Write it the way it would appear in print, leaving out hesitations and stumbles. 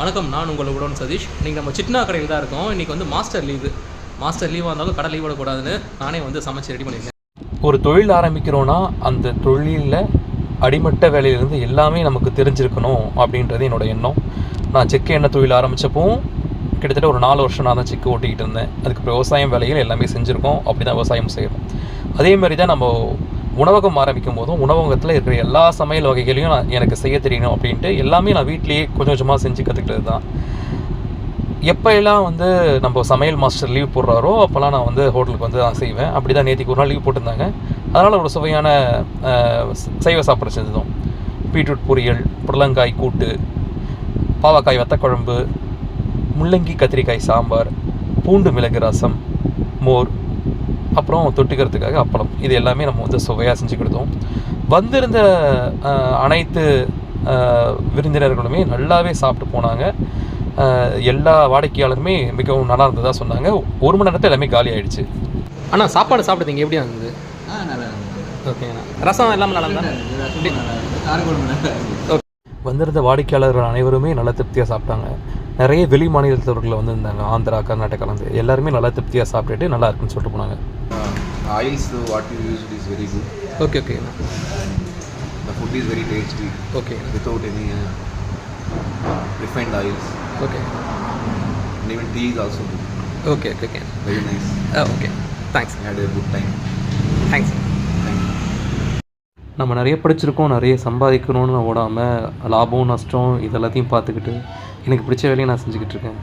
வணக்கம், நான் உங்களுடன் சதீஷ். இன்றைக்கி நம்ம சிட்னா கடையில் தான் இருக்கோம். இன்றைக்கி வந்து மாஸ்டர் லீவாக இருந்தாலும் கடை லீவ் விடக்கூடாதுன்னு நானே வந்து சமைச்சு ரெடி பண்ணியிருக்கேன். ஒரு தொழில் ஆரம்பிக்கிறோன்னா அந்த தொழிலில் அடிமட்ட வேலையிலேருந்து எல்லாமே நமக்கு தெரிஞ்சிருக்கணும் அப்படின்றது என்னோடய எண்ணம். நான் செக்கு எண்ணெய் தொழில் ஆரம்பித்தப்போ கிட்டத்தட்ட ஒரு 4 வருஷம் நான் தான் செக்கு ஓட்டிக்கிட்டு இருந்தேன். அதுக்கப்புறம் விவசாயம் வேலைகள் எல்லாமே செஞ்சுருக்கோம். அப்படி தான் விவசாயம் செய்கிறோம். அதேமாதிரி தான் நம்ம உணவகம் ஆரம்பிக்கும் போதும் உணவகத்தில் இருக்கிற எல்லா சமையல் வகைகளையும் எனக்கு செய்ய தெரியணும் அப்படின்ட்டு எல்லாமே நான் வீட்லேயே கொஞ்சம் கொஞ்சமாக செஞ்சு கற்றுக்கிட்டது தான். எப்போ எல்லாம் வந்து நம்ம சமையல் மாஸ்டர் லீவ் போடுறாரோ அப்போல்லாம் நான் வந்து ஹோட்டலுக்கு வந்து நான் செய்வேன். அப்படி தான் நேற்றுக்கு ஒரு நாள் லீவ் போட்டிருந்தாங்க. அதனால் ஒரு சுவையான சைவ சாப்பாடு செஞ்சதும் பீட்ரூட் பொரியல், புடலங்காய் கூட்டு, பாவக்காய் வத்தக்குழம்பு, முள்ளங்கி கத்திரிக்காய் சாம்பார், பூண்டு மிளகு ரசம், மோர், அப்புறம் தொட்டுக்கிறதுக்காக அப்பளம். இது எல்லாமே நம்ம வந்து சுவையாக செஞ்சு கொடுத்தோம். வந்திருந்த அனைத்து விருந்தினர்களுமே நல்லாவே சாப்பிட்டு போனாங்க. எல்லா வாடிக்கையாளருமே மிகவும் நல்லா இருந்ததாக சொன்னாங்க. 1 மணி நேரத்தில் எல்லாமே காலி ஆகிடுச்சு. ஆனால் சாப்பாடு சாப்பிட்றீங்க எப்படியா இருந்தது? நல்லா இருந்தது. ஓகேண்ணா. ரசம் எல்லாமே நல்லா இருந்தா? வந்திருந்த வாடிக்கையாளர்கள் அனைவருமே நல்லா திருப்தியாக சாப்பிட்டாங்க. நிறைய வெளி மாநிலத்தவர்கள் வந்திருந்தாங்க. ஆந்திரா, கர்நாடகாலேருந்து எல்லாருமே நல்லா திருப்தியாக சாப்பிட்டுட்டு நல்லா இருக்குன்னு சொல்லிட்டு போனாங்க. Oils, what you used is very good. Okay. The food is very tasty. Okay. Without any refined oils. Okay. And even tea is also good. Okay. Very nice. Okay. Thanks. I had a good time. Thanks. Thank you. நம்ம நிறைய படிச்சிருக்கோம், நிறைய சம்பாதிக்கணும்னு ஓடாமல் லாபம் நஷ்டம் இதெல்லாத்தையும் பார்த்துக்கிட்டு எனக்கு பிடிச்ச வேலையை நான் செஞ்சுக்கிட்டு இருக்கேன்.